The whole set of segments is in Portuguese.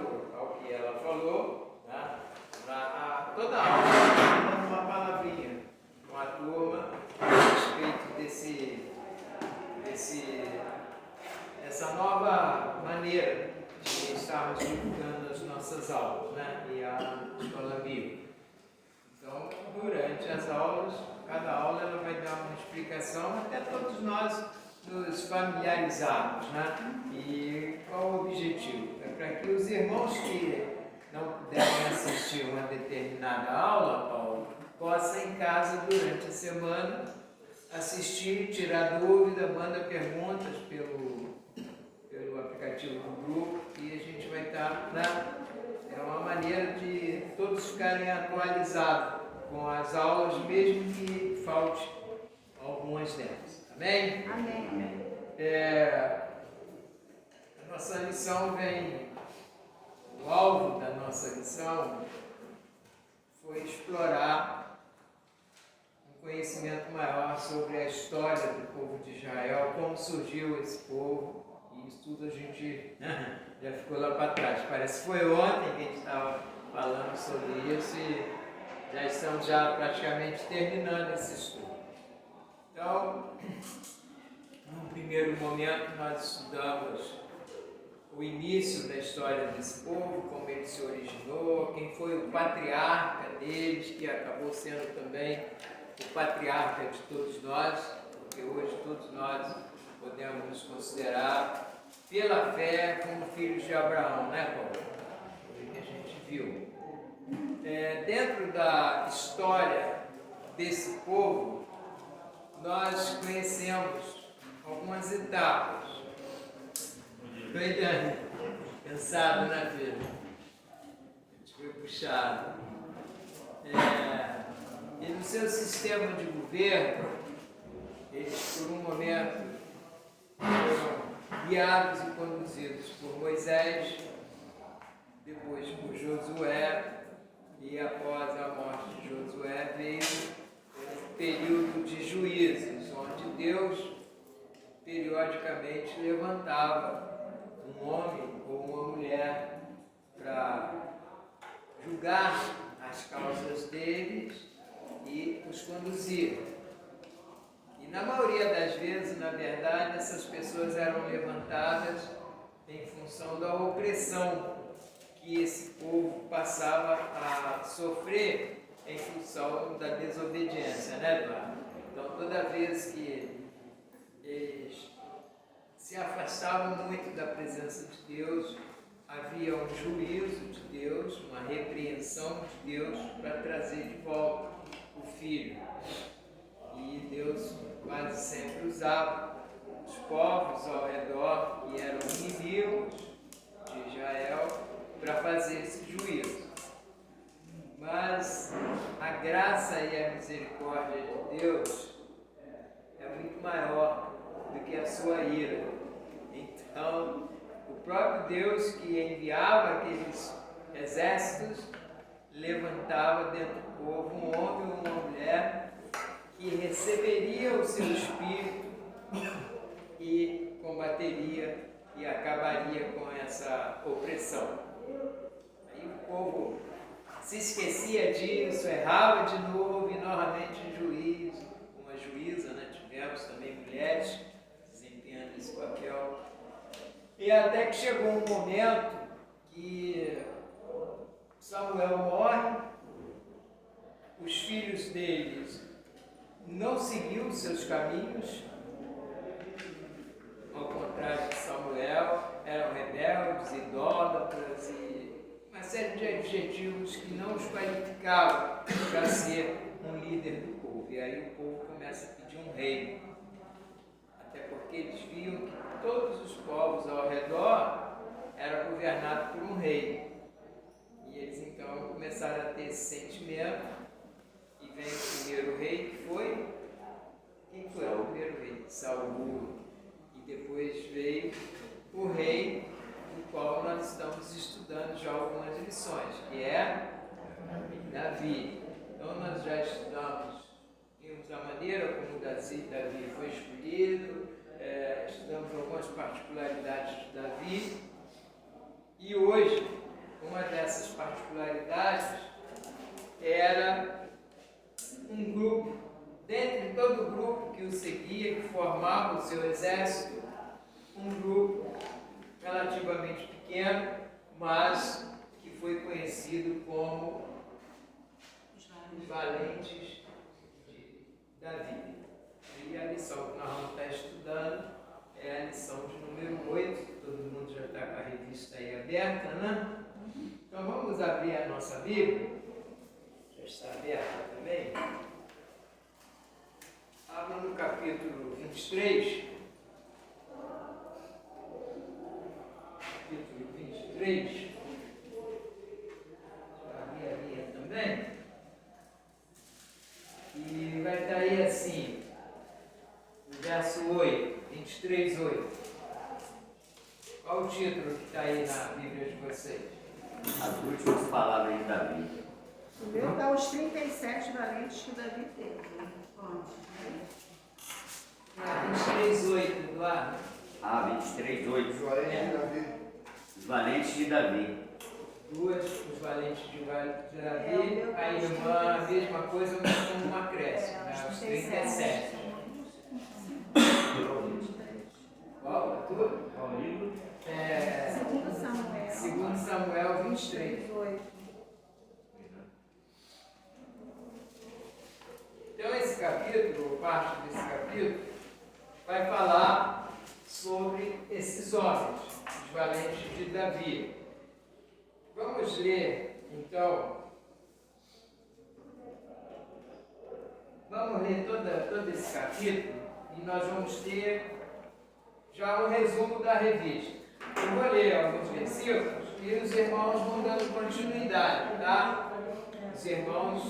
acordo ao que ela falou, né? Toda aula dando uma palavrinha com a turma a respeito dessa nova maneira de estarmos divulgando as nossas aulas, né? E a Escola Bíblica. Então, durante as aulas, cada aula ela vai dar uma explicação, até todos nós nos familiarizarmos, né? E qual o objetivo? É para que os irmãos que não puderem assistir uma determinada aula, Paulo, possam em casa durante a semana assistir, tirar dúvida, manda perguntas pelo aplicativo do grupo e a gente vai estar, né? É uma maneira de todos ficarem atualizados com as aulas, mesmo que falte algumas delas. Amém? Amém. A nossa lição o alvo da nossa lição foi explorar um conhecimento maior sobre a história do povo de Israel, como surgiu esse povo, e isso tudo a gente já ficou lá para trás. Parece que foi ontem que a gente estava falando sobre isso e já estamos praticamente terminando esse estudo. Então, num primeiro momento nós estudamos o início da história desse povo, como ele se originou, quem foi o patriarca deles, que acabou sendo também o patriarca de todos nós, porque hoje todos nós podemos nos considerar pela fé como filhos de Abraão, né, Paulo? Foi o que a gente viu. Dentro da história desse povo, nós conhecemos algumas etapas. Estou ainda cansado, né, filho? A gente foi puxado. E no seu sistema de governo, eles por um momento foram guiados e conduzidos por Moisés, depois por Josué, e após a morte de Josué veio um período de juízos, onde Deus periodicamente levantava um homem ou uma mulher para julgar as causas deles e os conduzir. E na maioria das vezes, na verdade, essas pessoas eram levantadas em função da opressão que esse povo passava a sofrer em função da desobediência, né, Eduardo? Então, toda vez que eles se afastavam muito da presença de Deus, havia um juízo de Deus, uma repreensão de Deus para trazer de volta o filho. E Deus quase sempre usava os povos ao redor que eram inimigos de Israel para fazer esse juízo. Mas a graça e a misericórdia de Deus é muito maior do que a sua ira. Então, o próprio Deus que enviava aqueles exércitos levantava dentro do povo um homem ou uma mulher que receberia o seu espírito e combateria e acabaria com essa opressão. Aí o povo se esquecia disso, errava de novo e novamente juízo, uma juíza, né? Tivemos também mulheres desempenhando esse papel. E até que chegou um momento que Samuel morre, os filhos deles não seguiu seus caminhos, ao contrário de Samuel, eram rebeldes, idólatras e uma série de adjetivos que não os qualificavam para ser um líder do povo. E aí o povo começa a pedir um rei, até porque eles viam que todos os povos ao redor eram governados por um rei. E eles então começaram a ter esse sentimento. E vem o primeiro rei, que foi? Quem foi o primeiro rei? Saul. E depois veio o rei, do qual nós estamos estudando já algumas lições, que é Davi. Então nós já vimos a maneira como Davi foi escolhido, estudamos algumas particularidades de Davi. E hoje uma dessas particularidades era um grupo, dentre todo o grupo que o seguia, que formava o seu exército, um grupo relativamente pequeno, mas que foi conhecido como os valentes de Davi. E a lição que nós vamos estar estudando é a lição de número 8. Todo mundo já está com a revista aí aberta, né? Então vamos abrir a nossa Bíblia. Já está aberta também. Abra no capítulo 23. Capítulo 23. Já abri a minha também. E vai estar aí assim, no verso 8, 23, 8. Qual o título que está aí na Bíblia de vocês? As últimas palavras de Davi. O meu dá os 37 valentes que Davi teve. 23, 8, Eduardo. 23, 8. Os valentes de Davi. Os valentes de Davi. Duas, os valentes de Davi. O meu A irmã, a mesma coisa, mas com uma acréscimo, né? Os 37. Qual? A tua? Qual livro? Segundo Samuel. Segundo Samuel 23. 18. Então esse capítulo, ou parte desse capítulo, vai falar sobre esses homens, os valentes de Davi. Vamos ler, então, todo esse capítulo e nós vamos ter já um resumo da revista. Eu vou ler alguns versículos e os irmãos vão dando continuidade, tá? Os irmãos,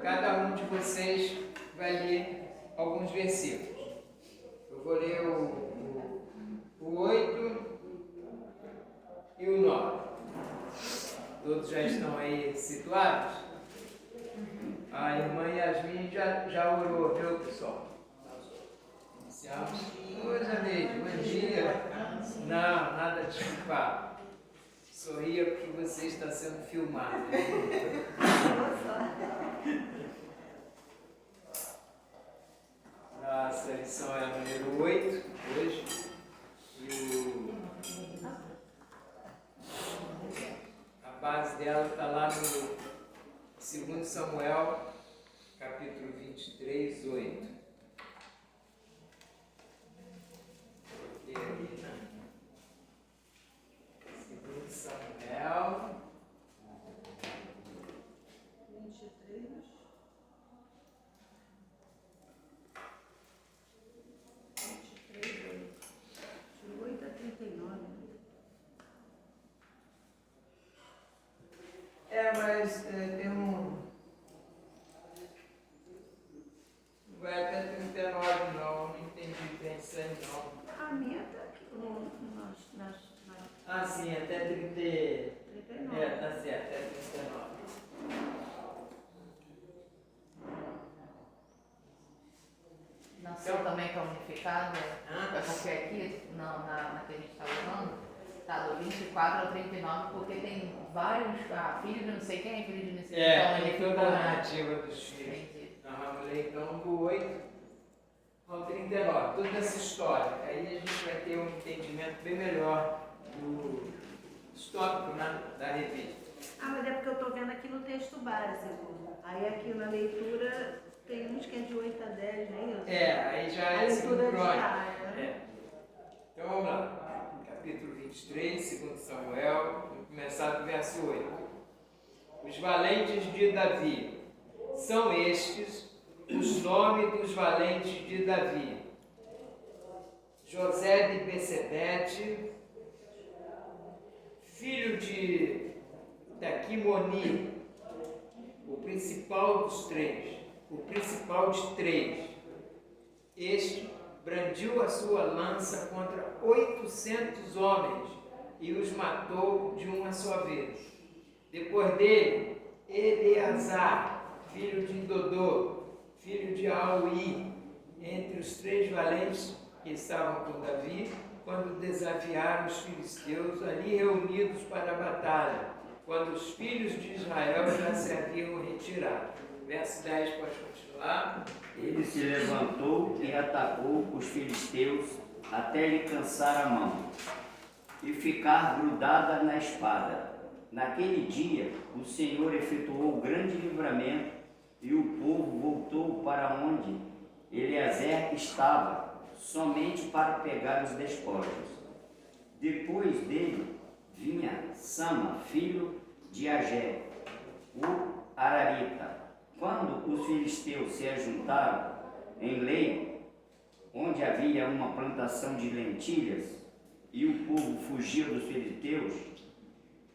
cada um de vocês vai ler alguns versículos. Eu vou ler o 8 e o 9. Todos já estão aí situados? A irmã Yasmin já orou, viu, pessoal? Iniciamos. Oi, Janeide, bom dia. Não, nada de culpar. Sorria porque você está sendo filmado. Nossa lição é a número 8, hoje. E a base dela está lá no 2 Samuel, capítulo 23, 8. Vou ler ali, né? 2 Samuel. 23. 8 a 39. Mas tem um. Não vai até 39, não entendi bem isso aí, não. A minha tá aqui. Ah, sim, até 30. 39. Tá certo, até 39. Na sua também está unificada? Ah, É porque aqui, na que a gente está usando, está do 24 ao 39, porque tem vários filhos de não sei quem, filho de não sei quem. Então tem ele toda ficou, a né? narrativa dos filhos. Entendi. Nós vamos ler então do 8 ao 39, toda essa história. Aí a gente vai ter um entendimento bem melhor dos tópicos, né, da revista. Mas é porque eu estou vendo aqui no texto básico. Aí aqui na leitura tem uns que é de 8 a 10, né? Aí já A é leitura sincrônico. diária. Então vamos lá. Capítulo 23, 2 Samuel, vamos começar do verso 8. Os valentes de Davi. São estes os nomes dos valentes de Davi: José de Becebete, filho de Taquimoni, o principal dos três, o principal de três. Este brandiu a sua lança contra 800 homens e os matou de uma só vez. Depois dele, Eleazar, filho de Dodô, filho de Auí, entre os três valentes que estavam com Davi, quando desafiaram os filisteus ali reunidos para a batalha, quando os filhos de Israel já se haviam retirado. Verso 10, pode continuar. Ele se levantou e atacou os filisteus até lhe cansar a mão e ficar grudada na espada. Naquele dia, o Senhor efetuou grande livramento e o povo voltou para onde Eliezer estava, somente para pegar os despojos. Depois dele vinha Sama, filho de Agé, o Ararita. Quando os filisteus se ajuntaram em Lei, onde havia uma plantação de lentilhas, e o povo fugiu dos filisteus,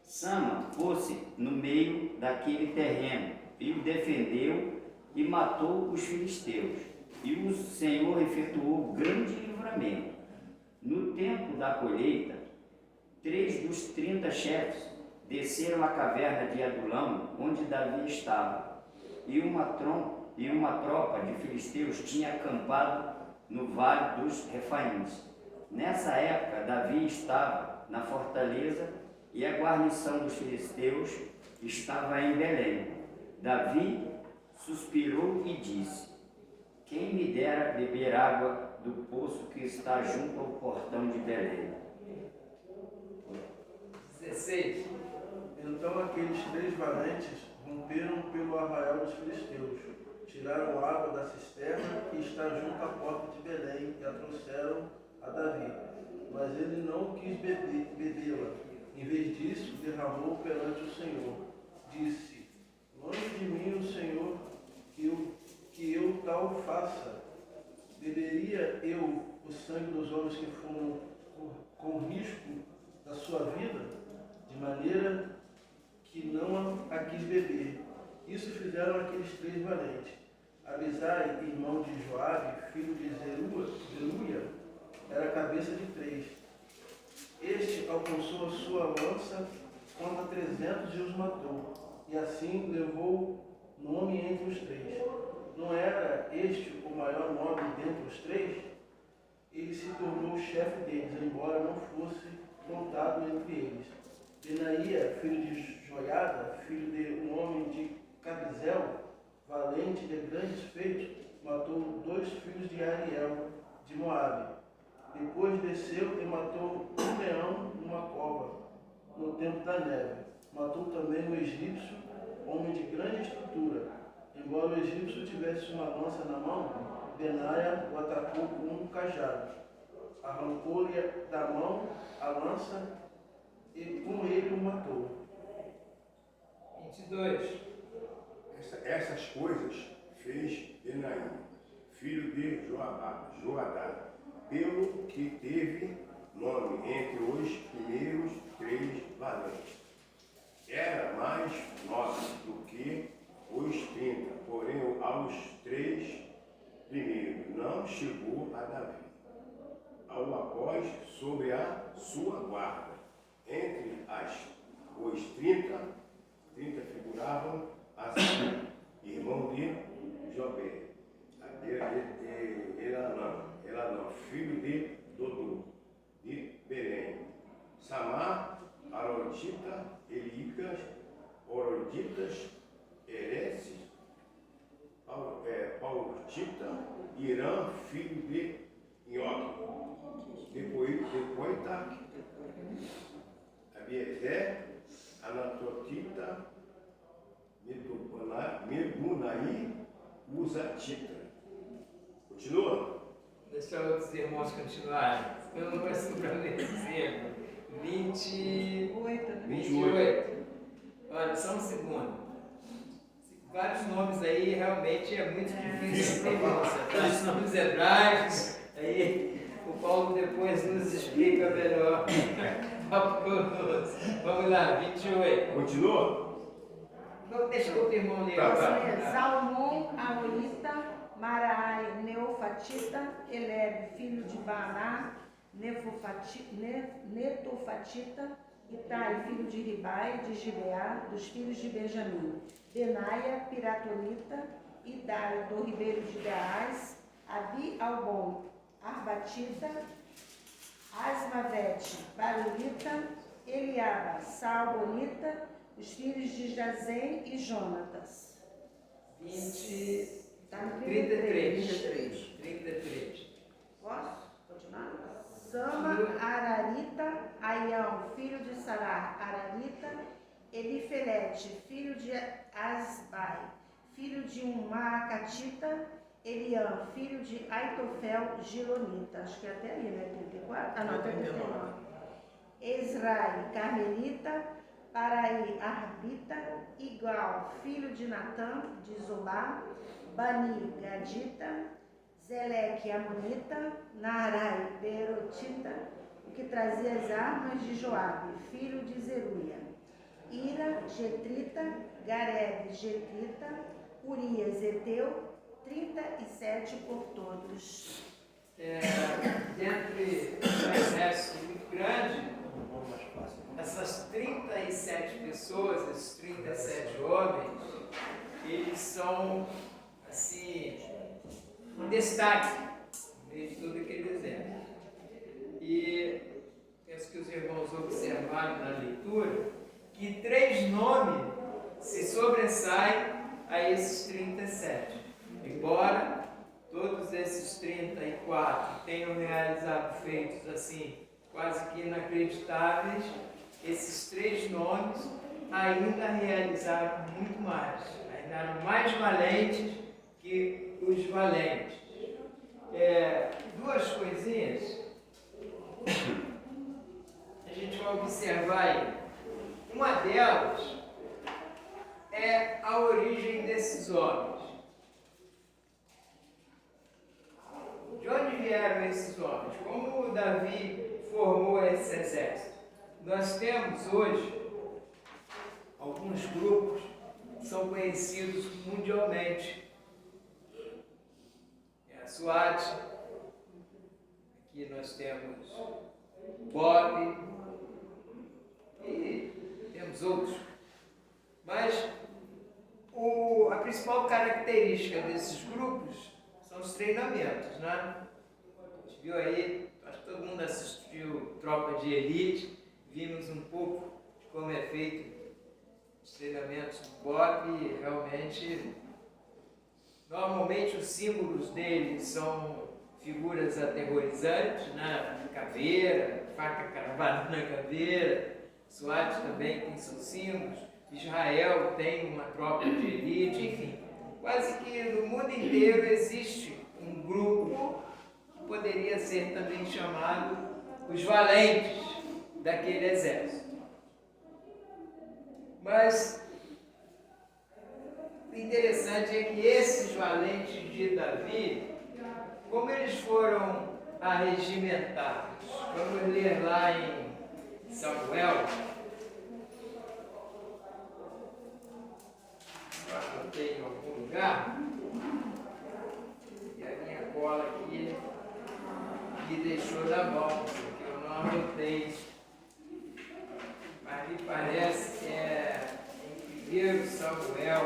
Sama pôs-se no meio daquele terreno e o defendeu e matou os filisteus. E o Senhor efetuou grande livramento. No tempo da colheita, 3 dos 30 chefes desceram à caverna de Adulão, onde Davi estava, e uma tropa de filisteus tinha acampado no vale dos Refaíns. Nessa época, Davi estava na fortaleza e a guarnição dos filisteus estava em Belém. Davi suspirou e disse: quem me dera beber água do poço que está junto ao portão de Belém. 16. Então aqueles 3 valentes romperam pelo arraial dos filisteus, tiraram água da cisterna que está junto à porta de Belém e a trouxeram a Davi. Mas ele não quis bebê-la. Em vez disso, derramou perante o Senhor. Disse: longe de mim o Senhor que eu tal faça. Beberia eu o sangue dos homens que foram com risco da sua vida, de maneira que não a quis beber. Isso fizeram aqueles 3 valentes. Abisai, irmão de Joabe, filho de Zeruia, era a cabeça de 3. Este alcançou a sua lança contra 300 e os matou, e assim levou nome entre os 3. Não era este o maior nome dentre os 3? Ele se tornou chefe deles, embora não fosse contado entre eles. Benaía, filho de Joiada, filho de um homem de Cabizel, valente de grandes feitos, matou 2 filhos de Ariel, de Moabe. Depois desceu e matou um leão numa cova, no tempo da neve. Matou também um egípcio, homem de grande estatura. Embora o egípcio tivesse uma lança na mão, Benaia o atacou com um cajado. Arrancou-lhe da mão a lança e com ele o matou. 22. Essas coisas fez Benaí, filho de Joadá, pelo que teve nome entre os primeiros 3 valentes. Era mais nobre do que os 30, porém aos 3 primeiros não chegou a Davi. Ao após sobre a sua guarda. Entre os 30 figuravam assim, irmão de Jobé, Elanã, filho de Dodô, de Belém, Samar, Arodita, Elícas, Oroditas, Ereces, Pautita, Irã, filho de Inoque, depois Abiezer, Anatotita, Mebunaí, Uzatita. Continua? Deixa outros irmãos continuarem. Eu não vou sobrar nem exemplo. 8, né? 28. Olha, só um segundo. Vários nomes aí, realmente é muito difícil de pronunciar. Vários nomes hebraicos, aí o Paulo depois nos explica melhor a pronúncia. Vamos lá, 28. Continua? Não, deixa o outro irmão ler. Salmão, Aonita, Marai, Neofatita, Elebe, filho de Baaná, Netofatita, Itai, filho de Ribai, de Gibeá, dos filhos de Benjamim, Benaia, Piratonita, Idai, do ribeiro de Beás, Abi Albon, Arbatita, Asmavete, Barulita, Eliaba, Salbonita, Os filhos de Jazem e Jonatas. 20, Está no 33. 33. Posso continuar? Sama, Ararita, Aião, filho de Sará, Ararita, Elifelete, filho de Asbai, filho de um Maacatita, Eliam, filho de Aitofel, Gilonita. Acho que é até aí, né? 34? Ah, não, 39. Ezrai, Carmelita, Paraí, Arbita, Igal, filho de Natã, de Zobá, Bani, Gadita, Zeleque, Amonita, Naarai, Berotita, o que trazia as armas de Joabe, filho de Zeruia, Ira, Getrita, Garebe, Getrita, Urias, Eteu, 37 por todos. Dentre um exército muito grande, essas 37 pessoas, esses 37 homens, eles são, assim, um destaque no meio de todo aquele exército. E penso que os irmãos observaram na leitura que 3 nomes se sobressaem a esses 37. Embora todos esses 34 tenham realizado feitos assim, quase que inacreditáveis, esses 3 nomes ainda realizaram muito mais, ainda eram mais valentes que os valentes. 2 coisinhas a gente vai observar aí. Uma delas é a origem desses homens. De onde vieram esses homens? Como Davi formou esse exército? Nós temos hoje alguns grupos que são conhecidos mundialmente. É a SWAT, aqui nós temos Bob e temos outros. Mas a principal característica desses grupos são os treinamentos, né? A gente viu aí, acho que todo mundo assistiu Tropa de Elite, vimos um pouco de como é feito os treinamentos do BOP e realmente, normalmente os símbolos deles são figuras aterrorizantes, né? Caveira, faca cravada na caveira, SWAT também tem seus símbolos, Israel tem uma tropa de elite, enfim. Quase que no mundo inteiro existe um grupo que poderia ser também chamado os valentes daquele exército. Mas o interessante é que esses valentes de Davi, como eles foram arregimentados? Vamos ler lá em Samuel. Eu anotei em algum lugar. E a minha cola aqui me deixou na mão, porque eu não anotei. Mas me parece que é em 1 Samuel.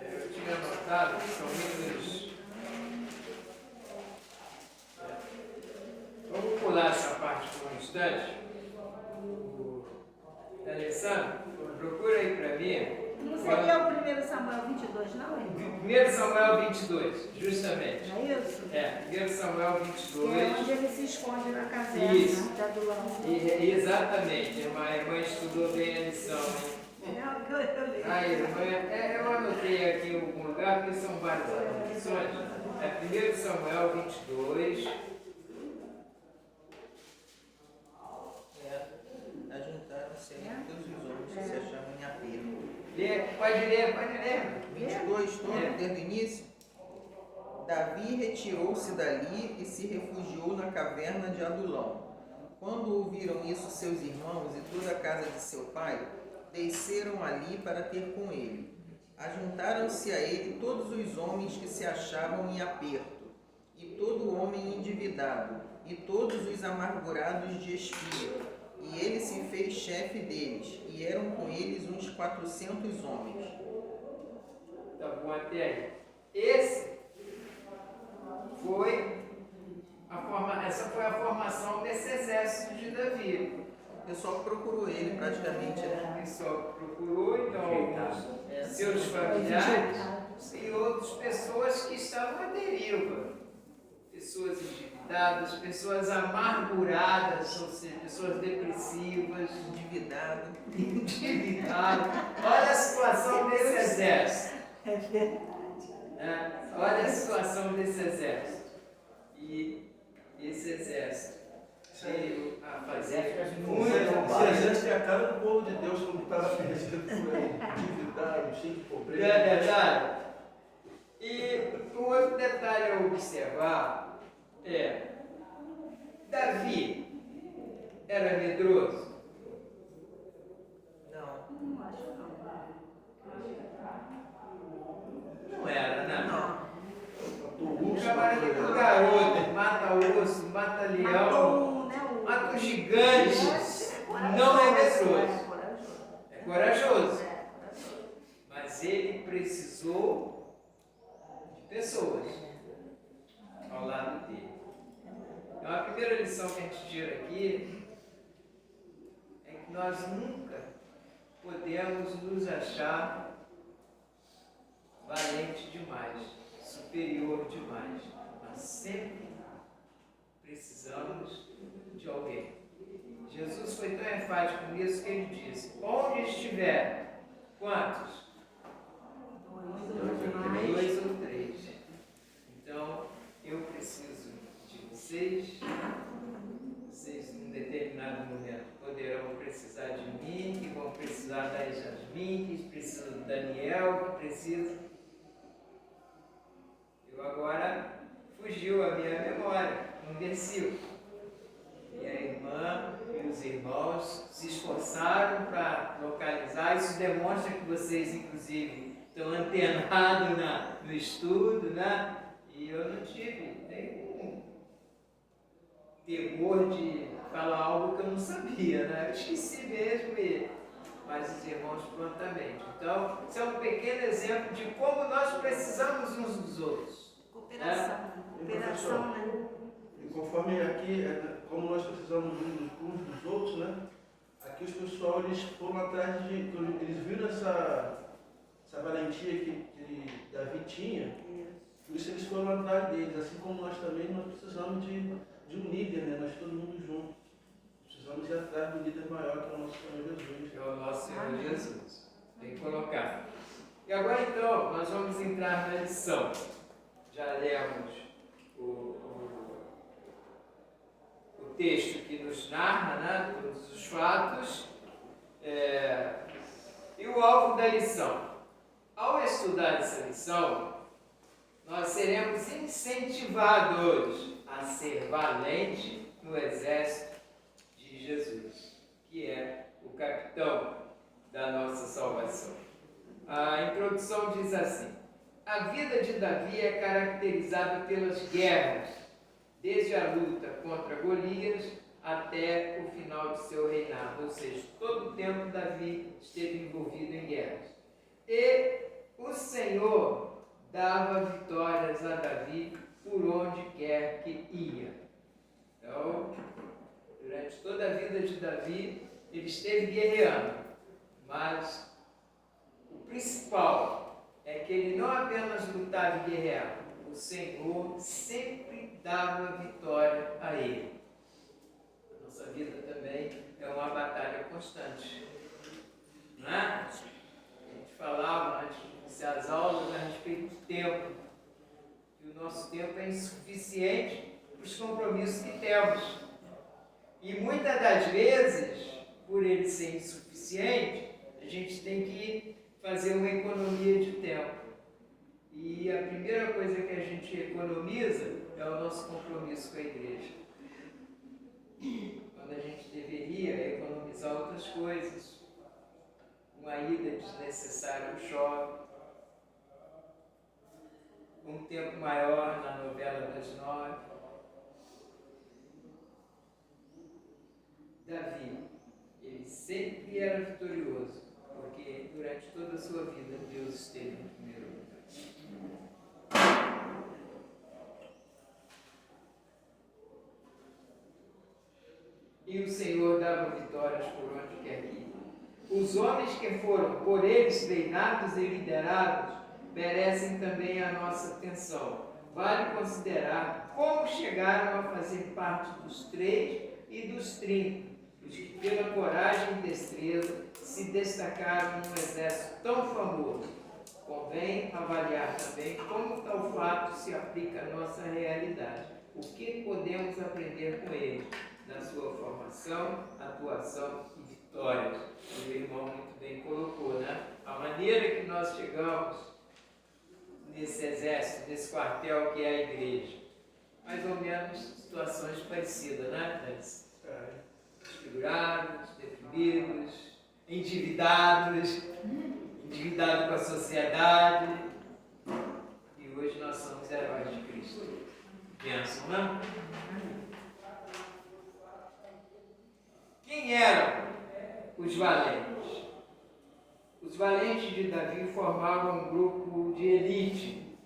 Eu tinha anotado que são muitos. Vamos pular essa parte por um instante. Alessandro, procura aí para mim. Não seria o 1 Samuel 22, não, irmão? 1 Samuel 22, justamente. Não é isso? 1 Samuel Que é 22. onde ele se esconde na caverna Isso. de Adulão. Exatamente, a irmã estudou bem a lição. Não, que eu li. Irmã, eu anotei aqui em algum lugar, porque são várias anotações. 1 Samuel 22. Ajuntaram-se todos os homens que se achavam em aperto. Pode ler. 22, todo, desde o início. Davi retirou-se dali e se refugiou na caverna de Adulão. Quando ouviram isso seus irmãos e toda a casa de seu pai, desceram ali para ter com ele. Ajuntaram-se a ele todos os homens que se achavam em aperto, e todo homem endividado, e todos os amargurados de espírito. E ele se fez chefe deles, e eram com eles uns 400 homens. Tá bom até aí. Esse foi a formação essa foi a formação desse exército de Davi. O pessoal procurou ele praticamente, né? O pessoal procurou, então, alguns seus familiares e outras pessoas que estavam à deriva. Pessoas endividadas, pessoas amarguradas, ou seja, pessoas depressivas, Endividado. endividadas. Olha a situação desse exército. É verdade. Né? Olha a situação desse exército. E esse exército veio a fazer Esse exército é a cara do povo de Deus quando estava perdido por aí. Endividado, cheio de pobreza. Não é verdade? E um outro detalhe a observar é: Davi era medroso? Não. Não era, né? Não. O camarada do garoto mata urso, mata leão, mata gigantes. Não é medroso. É corajoso. Mas ele precisou de pessoas ao lado dele. Então a primeira lição que a gente tira aqui é que nós nunca podemos nos achar valente demais, superior demais. Nós sempre precisamos de alguém. Jesus foi tão enfático nisso que ele disse: onde estiver, quantos? 2 ou 3. Então, eu preciso de vocês. Vocês, num determinado momento, poderão precisar de mim, que vão precisar da Jasmin, que precisa do Daniel, que precisa. Eu agora fugiu a minha memória um versículo. E a irmã e os irmãos se esforçaram para localizar. Isso demonstra que vocês, inclusive, estão antenados no estudo, né? E eu não tive nenhum temor de falar algo que eu não sabia, né? Eu esqueci mesmo, mas os irmãos prontamente. Então, isso é um pequeno exemplo de como nós precisamos uns dos outros. Cooperação. Cooperação, né? E conforme aqui, como nós precisamos uns dos outros, né? Aqui os pessoal, eles foram atrás eles viram essa valentia que Davi tinha, por isso eles foram atrás deles. Assim como nós também, nós precisamos de um líder, né? Nós todo mundo junto. Precisamos ir atrás do líder maior, que é o nosso Senhor Jesus. Que é o nosso Senhor Jesus. Bem colocado. E agora então, nós vamos entrar na lição. Já lemos o texto que nos narra, né, todos os fatos, e o alvo da lição. Ao estudar essa lição, nós seremos incentivados a ser valente no exército de Jesus, que é o capitão da nossa salvação. A introdução diz assim: a vida de Davi é caracterizada pelas guerras, desde a luta contra Golias até o final de seu reinado, ou seja, todo o tempo Davi esteve envolvido em guerras. E o Senhor dava vitórias a Davi por onde quer que ia. Então, durante toda a vida de Davi, ele esteve guerreando, mas o principal é que ele não apenas lutava e guerreava, o Senhor sempre dava vitória a ele. A nossa vida também é uma batalha constante. Não é? A gente falava antes de iniciar as aulas a respeito do tempo. Que o nosso tempo é insuficiente para os compromissos que temos. E muitas das vezes, por ele ser insuficiente, a gente tem que fazer uma economia de tempo. E a primeira coisa que a gente economiza é o nosso compromisso com a igreja. Quando a gente deveria economizar outras coisas. Uma ida desnecessária ao shopping, um tempo maior na novela das 9. Davi, ele sempre era vitorioso, porque durante toda a sua vida Deus esteve no primeiro lugar. e o Senhor dava vitórias por onde quer que ia. Os homens que foram por eles treinados e liderados merecem também a nossa atenção. Vale considerar como chegaram a fazer parte dos 3 e dos 30, os que pela coragem e destreza se destacaram num exército tão famoso. Convém avaliar também como tal fato se aplica à nossa realidade. O que podemos aprender com eles na sua formação, atuação e vitórias? O irmão muito bem colocou, né? A maneira que nós chegamos nesse exército, nesse quartel que é a igreja. Mais ou menos situações parecidas, né? Desfigurados, deprimidos, endividados com a sociedade. E hoje nós somos heróis de Cristo. Pensam, não? Quem eram os valentes? Os valentes de Davi formavam um grupo de elite.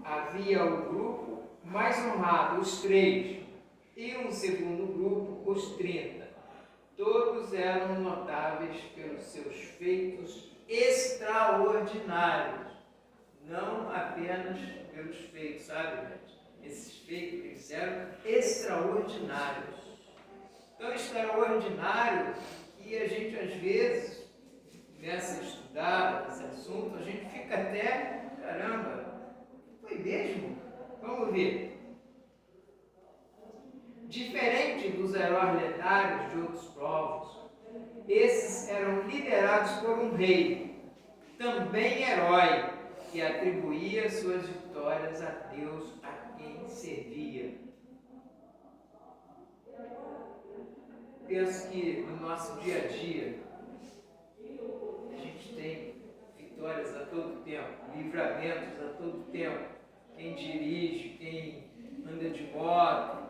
Havia o grupo mais honrado, os 3, e um segundo grupo, os 30. Todos eram notáveis pelos seus feitos extraordinários, não apenas pelos feitos, sabe, gente? Esses feitos eles eram extraordinários. Tão extraordinário que a gente, às vezes, começa a estudar esse assunto, a gente fica até, caramba, foi mesmo? Vamos ver. Diferente dos heróis lendários de outros povos, esses eram liderados por um rei, também herói, que atribuía suas vitórias a Deus a quem servia. Penso que no nosso dia a dia, a gente tem vitórias a todo tempo, livramentos a todo tempo. Quem dirige, quem anda de moto,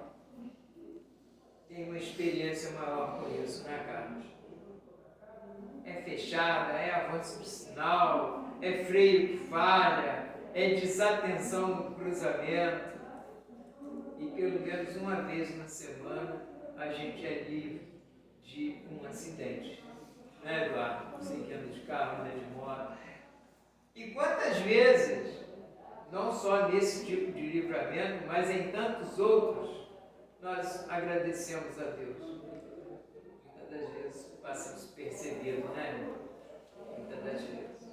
tem uma experiência maior com isso, né, Carlos? É fechada, é avanço de sinal, é freio que falha, é desatenção no cruzamento. E pelo menos uma vez na semana a gente é livre de um acidente. Né, Eduardo? Você que anda de carro, anda de moto. E quantas vezes, não só nesse tipo de livramento, mas em tantos outros, nós agradecemos a Deus. Muitas das vezes passa despercebido, né? Muitas das vezes.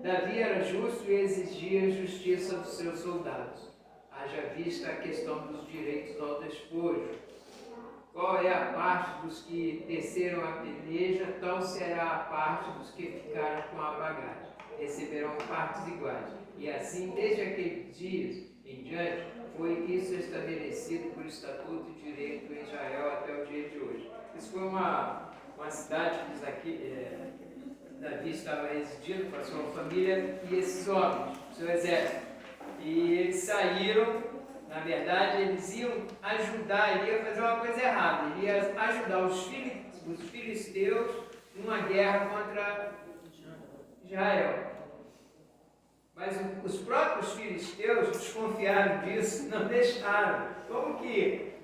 Davi era justo e exigia justiça dos seus soldados. Haja vista a questão dos direitos ao despojo. Qual é a parte dos que desceram a peleja, tal será a parte dos que ficaram com a bagagem. Receberão partes iguais. E assim, desde aqueles dias em diante, foi isso estabelecido por estatuto e direito em Israel até o dia de hoje. Isso foi uma cidade que Davi estava residindo com a sua família e esses homens, seu exército. E eles saíram, na verdade, eles iam ajudar, ele ia fazer uma coisa errada, ele ia ajudar os filisteus numa guerra contra Israel. Mas os próprios filisteus desconfiaram disso, não deixaram. Como que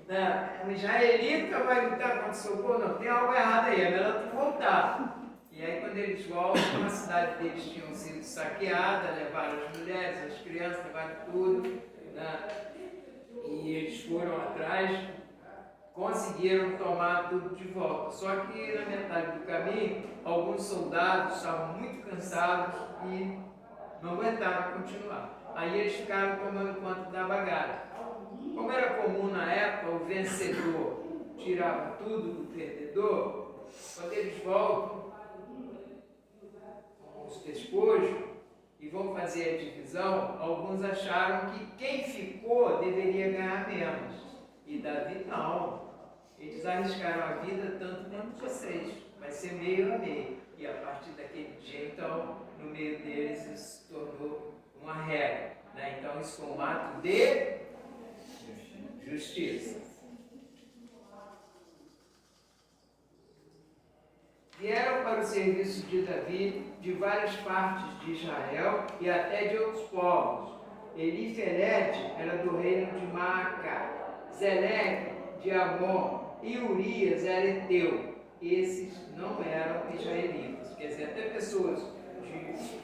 um israelita vai lutar contra o seu povo? Não, tem algo errado aí, é melhor tu voltar. E aí quando eles voltam, a cidade deles tinha sido saqueada, levaram as mulheres, as crianças, levaram tudo, né? E eles foram atrás, conseguiram tomar tudo de volta. Só que na metade do caminho, alguns soldados estavam muito cansados e não aguentaram continuar. Aí eles ficaram tomando conta da bagagem. Como era comum na época, o vencedor tirava tudo do perdedor, quando eles voltam com os despojos e vão fazer a divisão, alguns acharam que quem ficou deveria ganhar menos. E Davi não. Eles arriscaram a vida tanto quanto vocês. Vai ser meio a meio. E a partir daquele dia, então, no meio deles, isso se tornou uma regra. Né? Então, isso foi um ato de justiça. Vieram para o serviço de Davi de várias partes de Israel e até de outros povos. Elifelete era do reino de Maacá, Zeleque de Amon, e Urias era heteu. Esses não eram israelitas. Quer dizer, até pessoas de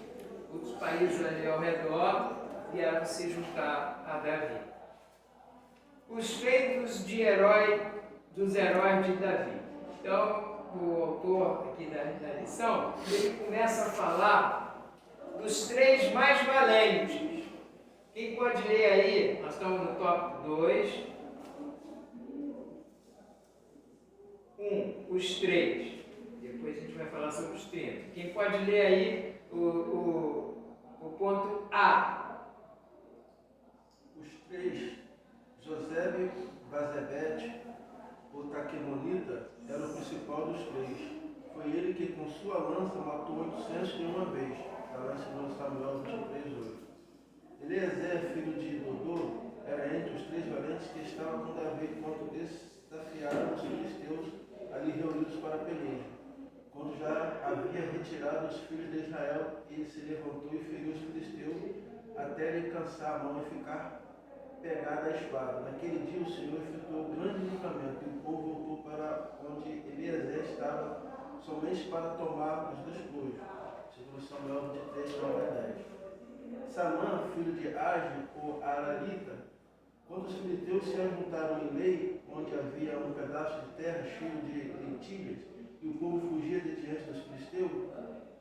outros países ali ao redor vieram se juntar a Davi. Os feitos de dos heróis de Davi. Então, o autor aqui da lição, ele começa a falar dos 3 mais valentes. Quem pode ler aí? Nós estamos no tópico 2. 1, os 3. Depois a gente vai falar sobre os 30. Quem pode ler aí o ponto A? Os 3, Josebe, Bazebete, o Taquemonita, era o principal dos 3. Foi ele que com sua lança matou 800 de uma vez. Está lá em 2 Samuel 23:8. Eliezer, filho de Dodô, era entre os 3 valentes que estavam com Davi quando desafiaram os filisteus ali reunidos para a peleja. Quando já havia retirado os filhos de Israel, ele se levantou e feriu os filisteus até lhe cansar a mão e ficar pegada a espada. Naquele dia o Senhor efetuou grande livramento e o povo voltou para onde Eliezer estava somente para tomar os despojos. Segundo Samuel 23:9-10. Samã, filho de Age, o Ararita, quando os filisteus se ajuntaram em Lei, onde havia um pedaço de terra cheio de lentilhas, e o povo fugia de diante dos filisteus,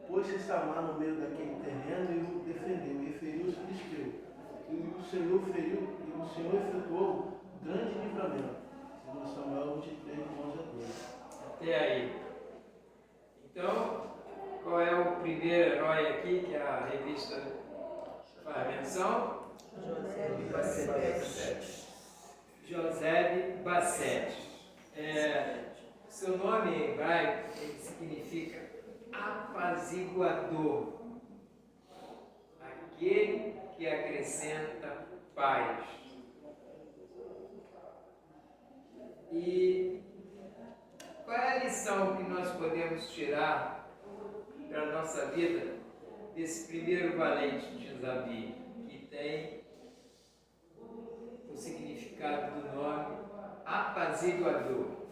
pôs-se Samã no meio daquele terreno e o defendeu, e feriu os filisteus. E o Senhor efetuou grande livramento. Segundo Samuel 23:11-12. Até aí. Então, qual é o primeiro herói aqui que a revista faz menção? Josebe Bassete. Seu nome em hebraico ele significa apaziguador, aquele que acrescenta paz. E qual é a lição que nós podemos tirar para a nossa vida desse primeiro valente de Davi, que tem o significado do nome apaziguador?